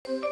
$28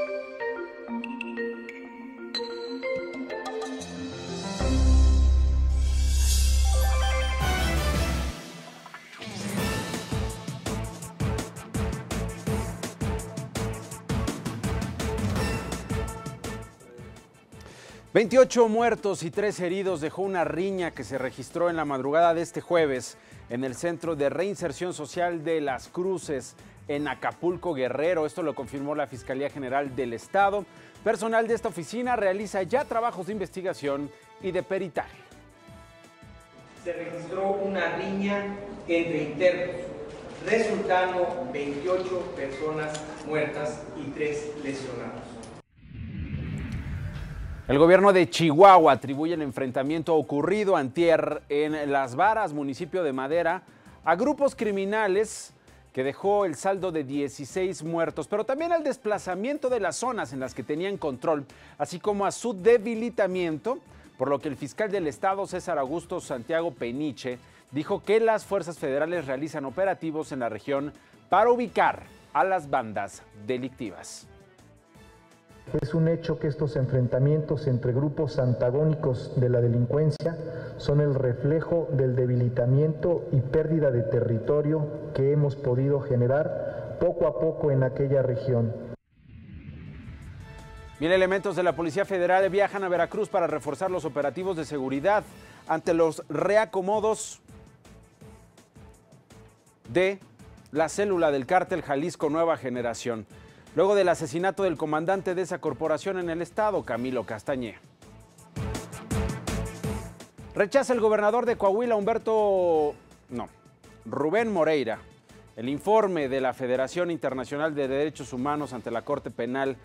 muertos y 3 heridos dejó una riña que se registró en la madrugada de este jueves en el Centro de Reinserción Social de Las Cruces, en Acapulco, Guerrero. Esto lo confirmó la Fiscalía General del Estado. Personal de esta oficina realiza ya trabajos de investigación y de peritaje. Se registró una riña entre internos, resultando 28 personas muertas y 3 lesionados. El gobierno de Chihuahua atribuye el enfrentamiento ocurrido antier en Las Varas, municipio de Madera, a grupos criminales que dejó el saldo de 16 muertos, pero también al desplazamiento de las zonas en las que tenían control, así como a su debilitamiento, por lo que el fiscal del Estado, César Augusto Santiago Peniche, dijo que las fuerzas federales realizan operativos en la región para ubicar a las bandas delictivas. Es un hecho que estos enfrentamientos entre grupos antagónicos de la delincuencia son el reflejo del debilitamiento y pérdida de territorio que hemos podido generar poco a poco en aquella región. Bien, elementos de la Policía Federal viajan a Veracruz para reforzar los operativos de seguridad ante los reacomodos de la célula del cártel Jalisco Nueva Generación, luego del asesinato del comandante de esa corporación en el estado, Camilo Castañé. Rechaza el gobernador de Coahuila, Rubén Moreira, el informe de la Federación Internacional de Derechos Humanos ante la Corte Penal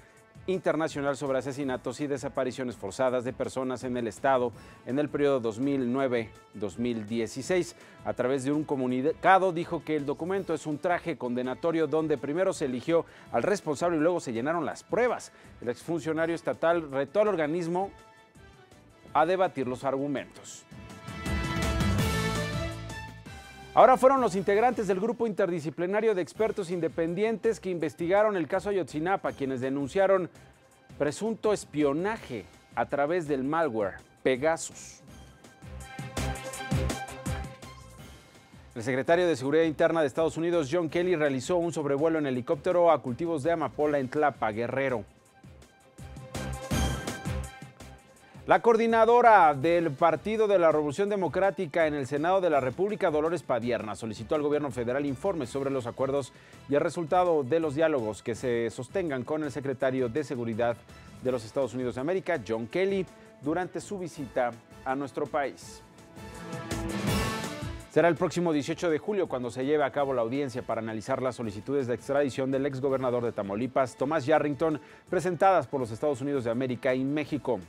Internacional sobre asesinatos y desapariciones forzadas de personas en el estado en el periodo 2009-2016. A través de un comunicado dijo que el documento es un traje condenatorio donde primero se eligió al responsable y luego se llenaron las pruebas. El exfuncionario estatal retó al organismo a debatir los argumentos. Ahora fueron los integrantes del grupo interdisciplinario de expertos independientes que investigaron el caso Ayotzinapa quienes denunciaron presunto espionaje a través del malware Pegasus. El secretario de Seguridad Interna de Estados Unidos, John Kelly, realizó un sobrevuelo en helicóptero a cultivos de amapola en Tlapa, Guerrero. La coordinadora del Partido de la Revolución Democrática en el Senado de la República, Dolores Padierna, solicitó al gobierno federal informes sobre los acuerdos y el resultado de los diálogos que se sostengan con el secretario de Seguridad de los Estados Unidos de América, John Kelly, durante su visita a nuestro país. Será el próximo 18 de julio cuando se lleve a cabo la audiencia para analizar las solicitudes de extradición del exgobernador de Tamaulipas, Tomás Yarrington, presentadas por los Estados Unidos de América y México.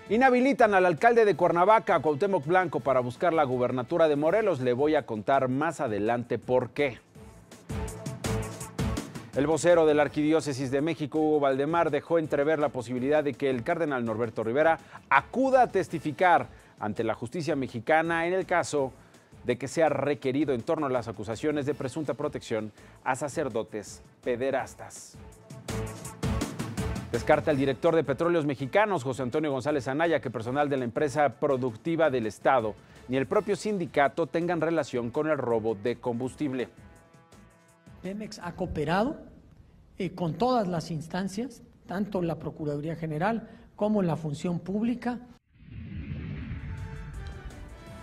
Inhabilitan al alcalde de Cuernavaca, Cuauhtémoc Blanco, para buscar la gubernatura de Morelos. Le voy a contar más adelante por qué. El vocero de la Arquidiócesis de México, Hugo Valdemar, dejó entrever la posibilidad de que el cardenal Norberto Rivera acuda a testificar ante la justicia mexicana en el caso de que sea requerido en torno a las acusaciones de presunta protección a sacerdotes pederastas. Descarta el director de Petróleos Mexicanos, José Antonio González Anaya, que personal de la empresa productiva del Estado ni el propio sindicato tengan relación con el robo de combustible. Pemex ha cooperado con todas las instancias, tanto la Procuraduría General como la Función Pública.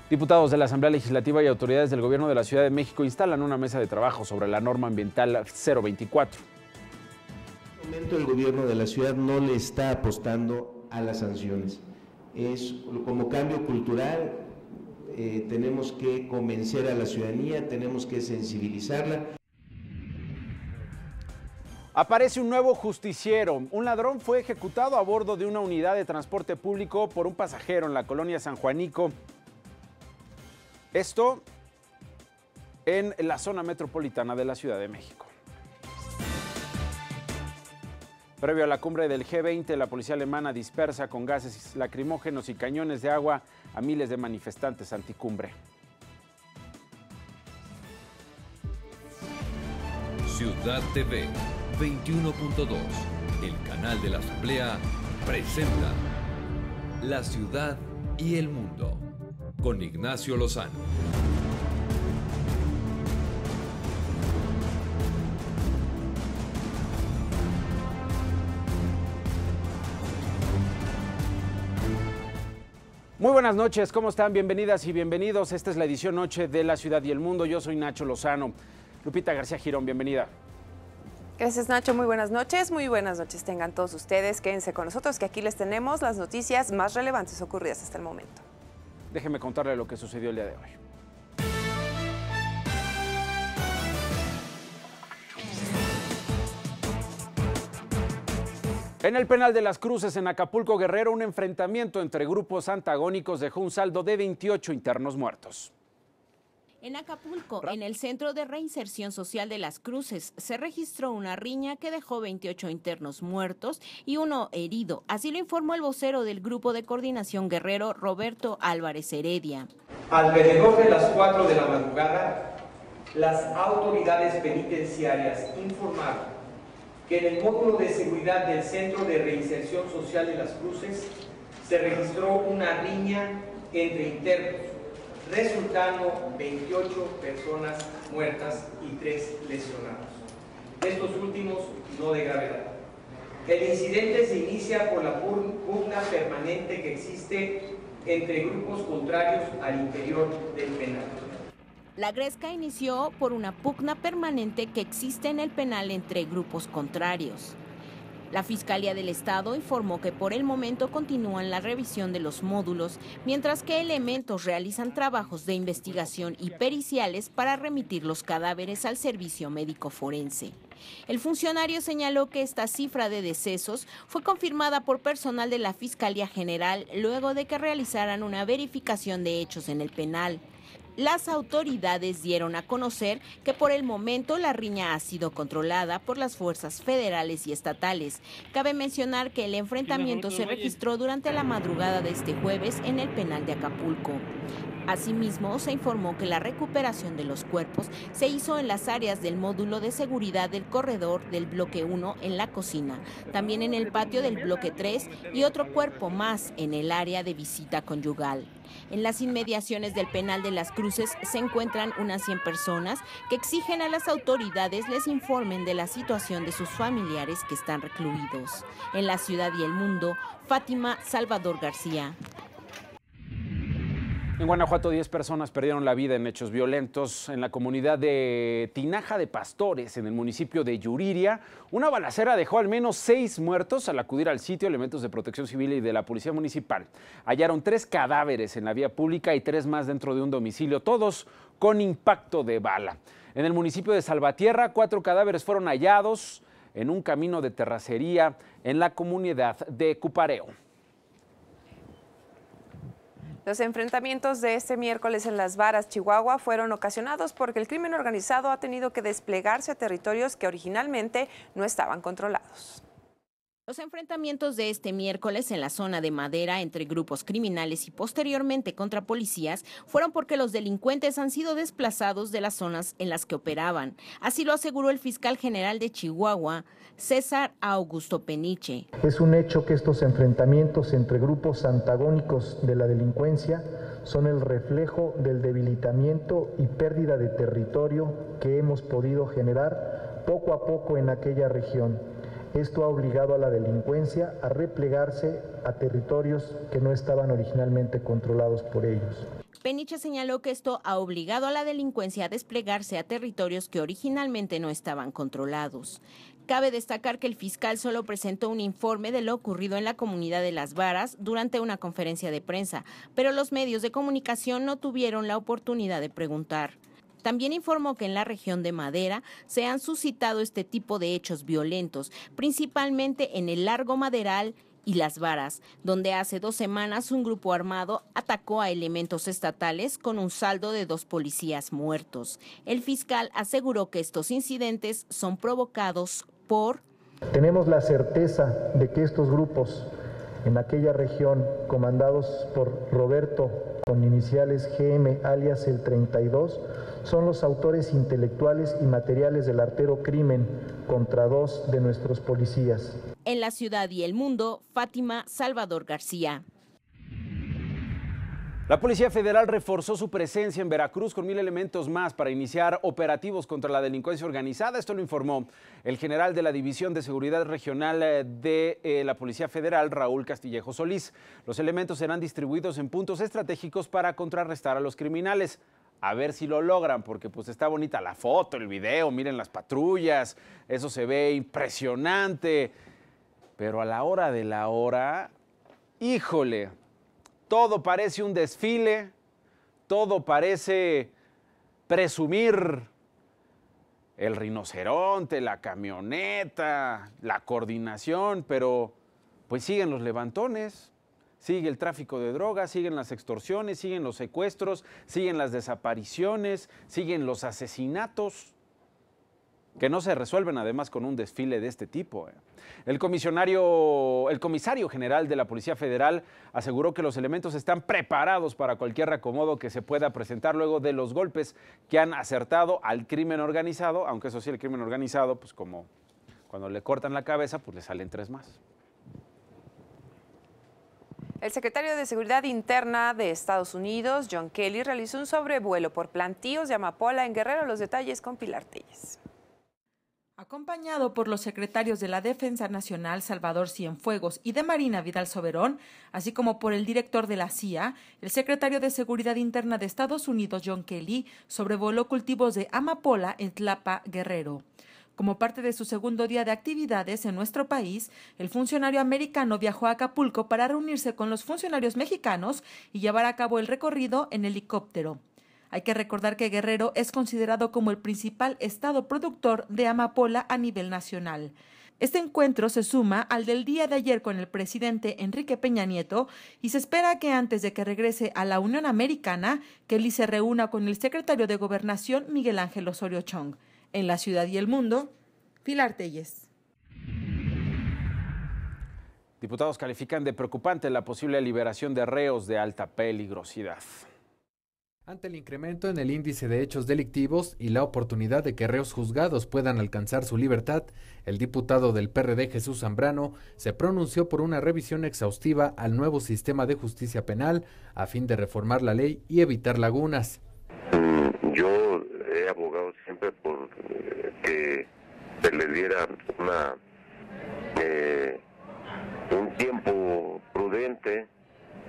Diputados de la Asamblea Legislativa y autoridades del Gobierno de la Ciudad de México instalan una mesa de trabajo sobre la norma ambiental 024. El gobierno de la ciudad no le está apostando a las sanciones. Como cambio cultural, tenemos que convencer a la ciudadanía, tenemos que sensibilizarla. Aparece un nuevo justiciero. Un ladrón fue ejecutado a bordo de una unidad de transporte público por un pasajero en la colonia San Juanico. Esto en la zona metropolitana de la Ciudad de México. Previo a la cumbre del G20, la policía alemana dispersa con gases lacrimógenos y cañones de agua a miles de manifestantes anticumbre. Ciudad TV 21.2, el canal de la Asamblea, presenta La Ciudad y el Mundo, con Ignacio Lozano. Muy buenas noches, ¿cómo están? Bienvenidas y bienvenidos. Esta es la edición Noche de La Ciudad y el Mundo. Yo soy Nacho Lozano. Lupita García Girón, bienvenida. Gracias, Nacho. Muy buenas noches tengan todos ustedes. Quédense con nosotros que aquí les tenemos las noticias más relevantes ocurridas hasta el momento. Déjeme contarle lo que sucedió el día de hoy. En el penal de Las Cruces, en Acapulco, Guerrero, un enfrentamiento entre grupos antagónicos dejó un saldo de 28 internos muertos. En Acapulco, en el Centro de Reinserción Social de Las Cruces, se registró una riña que dejó 28 internos muertos y uno herido. Así lo informó el vocero del Grupo de Coordinación Guerrero, Roberto Álvarez Heredia. Alrededor de las 4 de la madrugada, las autoridades penitenciarias informaron que en el módulo de seguridad del Centro de Reinserción Social de Las Cruces se registró una riña entre internos, resultando 28 personas muertas y 3 lesionados. Estos últimos no de gravedad. El incidente se inicia por la pugna permanente que existe entre grupos contrarios al interior del penal. La gresca inició por una pugna permanente que existe en el penal entre grupos contrarios. La Fiscalía del Estado informó que por el momento continúan la revisión de los módulos, mientras que elementos realizan trabajos de investigación y periciales para remitir los cadáveres al servicio médico forense. El funcionario señaló que esta cifra de decesos fue confirmada por personal de la Fiscalía General luego de que realizaran una verificación de hechos en el penal. Las autoridades dieron a conocer que por el momento la riña ha sido controlada por las fuerzas federales y estatales. Cabe mencionar que el enfrentamiento se registró durante la madrugada de este jueves en el penal de Acapulco. Asimismo, se informó que la recuperación de los cuerpos se hizo en las áreas del módulo de seguridad del corredor del bloque 1 en la cocina, también en el patio del bloque 3 y otro cuerpo más en el área de visita conyugal. En las inmediaciones del penal de Las Cruces se encuentran unas 100 personas que exigen a las autoridades les informen de la situación de sus familiares que están recluidos. En La Ciudad y el Mundo, Fátima Salvador García. En Guanajuato, 10 personas perdieron la vida en hechos violentos en la comunidad de Tinaja de Pastores, en el municipio de Yuriria. Una balacera dejó al menos 6 muertos. Al acudir al sitio, elementos de Protección Civil y de la Policía Municipal hallaron 3 cadáveres en la vía pública y 3 más dentro de un domicilio, todos con impacto de bala. En el municipio de Salvatierra, 4 cadáveres fueron hallados en un camino de terracería en la comunidad de Cupareo. Los enfrentamientos de este miércoles en Las Varas, Chihuahua, fueron ocasionados porque el crimen organizado ha tenido que desplegarse a territorios que originalmente no estaban controlados. Los enfrentamientos de este miércoles en la zona de Madera entre grupos criminales y posteriormente contra policías fueron porque los delincuentes han sido desplazados de las zonas en las que operaban. Así lo aseguró el fiscal general de Chihuahua, César Augusto Peniche. Es un hecho que estos enfrentamientos entre grupos antagónicos de la delincuencia son el reflejo del debilitamiento y pérdida de territorio que hemos podido generar poco a poco en aquella región. Esto ha obligado a la delincuencia a replegarse a territorios que no estaban originalmente controlados por ellos. Peniche señaló que esto ha obligado a la delincuencia a desplegarse a territorios que originalmente no estaban controlados. Cabe destacar que el fiscal solo presentó un informe de lo ocurrido en la comunidad de Las Varas durante una conferencia de prensa, pero los medios de comunicación no tuvieron la oportunidad de preguntar. También informó que en la región de Madera se han suscitado este tipo de hechos violentos, principalmente en el Largo Maderal y Las Varas, donde hace 2 semanas un grupo armado atacó a elementos estatales con un saldo de 2 policías muertos. El fiscal aseguró que estos incidentes son provocados por... Tenemos la certeza de que estos grupos en aquella región, comandados por Roberto, con iniciales GM, alias el 32, son los autores intelectuales y materiales del artero crimen contra 2 de nuestros policías. En la ciudad y el mundo, Fátima Salvador García. La Policía Federal reforzó su presencia en Veracruz con 1000 elementos más para iniciar operativos contra la delincuencia organizada. Esto lo informó el general de la División de Seguridad Regional de la Policía Federal, Raúl Castillejo Solís. Los elementos serán distribuidos en puntos estratégicos para contrarrestar a los criminales. A ver si lo logran, porque pues está bonita la foto, el video, miren las patrullas, eso se ve impresionante. Pero a la hora de la hora, híjole, todo parece un desfile, todo parece presumir el rinoceronte, la camioneta, la coordinación, pero pues siguen los levantones, sigue el tráfico de drogas, siguen las extorsiones, siguen los secuestros, siguen las desapariciones, siguen los asesinatos, que no se resuelven además con un desfile de este tipo. El comisario general de la Policía Federal aseguró que los elementos están preparados para cualquier reacomodo que se pueda presentar luego de los golpes que han acertado al crimen organizado, aunque eso sí, el crimen organizado, pues como cuando le cortan la cabeza, pues le salen 3 más. El secretario de Seguridad Interna de Estados Unidos, John Kelly, realizó un sobrevuelo por plantíos de amapola en Guerrero. Los detalles con Pilar Telles. Acompañado por los secretarios de la Defensa Nacional, Salvador Cienfuegos, y de Marina, Vidal Soberón, así como por el director de la CIA, el secretario de Seguridad Interna de Estados Unidos, John Kelly, sobrevoló cultivos de amapola en Tlapa, Guerrero. Como parte de su segundo día de actividades en nuestro país, el funcionario americano viajó a Acapulco para reunirse con los funcionarios mexicanos y llevar a cabo el recorrido en helicóptero. Hay que recordar que Guerrero es considerado como el principal estado productor de amapola a nivel nacional. Este encuentro se suma al del día de ayer con el presidente Enrique Peña Nieto y se espera que antes de que regrese a la Unión Americana, Kelly se reúna con el secretario de Gobernación, Miguel Ángel Osorio Chong. En la ciudad y el mundo, Pilar Telles. Diputados califican de preocupante la posible liberación de reos de alta peligrosidad. Ante el incremento en el índice de hechos delictivos y la oportunidad de que reos juzgados puedan alcanzar su libertad, el diputado del PRD Jesús Zambrano se pronunció por una revisión exhaustiva al nuevo sistema de justicia penal a fin de reformar la ley y evitar lagunas. Yo he abogado siempre por que se le diera un tiempo prudente,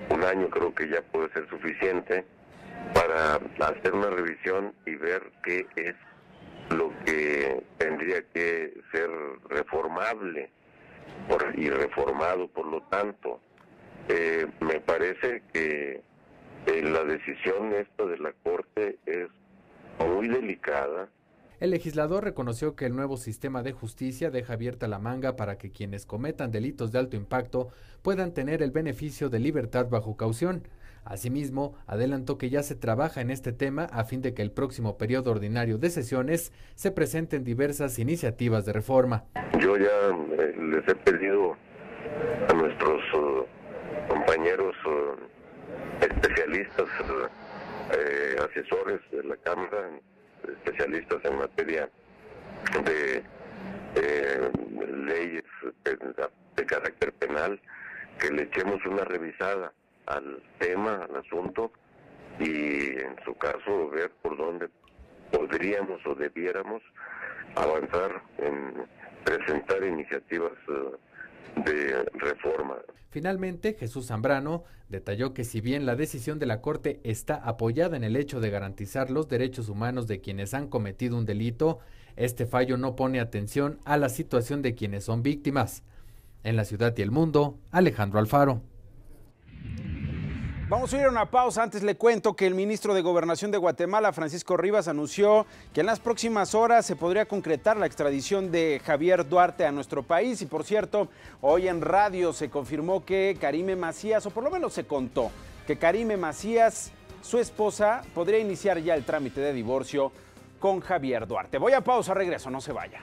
1 año creo que ya puede ser suficiente, para hacer una revisión y ver qué es lo que tendría que ser reformable y reformado. Por lo tanto, me parece que la decisión esta de la Corte es muy delicada. El legislador reconoció que el nuevo sistema de justicia deja abierta la manga para que quienes cometan delitos de alto impacto puedan tener el beneficio de libertad bajo caución. Asimismo, adelantó que ya se trabaja en este tema a fin de que el próximo periodo ordinario de sesiones se presenten diversas iniciativas de reforma. Yo ya les he pedido a nuestros compañeros especialistas, asesores de la Cámara, especialistas en materia de leyes de carácter penal, que le echemos una revisada al tema, al asunto, y en su caso ver por dónde podríamos o debiéramos avanzar en presentar iniciativas de reforma. Finalmente, Jesús Zambrano detalló que si bien la decisión de la Corte está apoyada en el hecho de garantizar los derechos humanos de quienes han cometido un delito, este fallo no pone atención a la situación de quienes son víctimas. En la ciudad y el mundo, Alejandro Alfaro. Vamos a ir a una pausa. Antes le cuento que el ministro de Gobernación de Guatemala, Francisco Rivas, anunció que en las próximas horas se podría concretar la extradición de Javier Duarte a nuestro país. Y por cierto, hoy en radio se confirmó que Karime Macías, o por lo menos se contó, que Karime Macías, su esposa, podría iniciar ya el trámite de divorcio con Javier Duarte. Voy a pausa, regreso, no se vaya.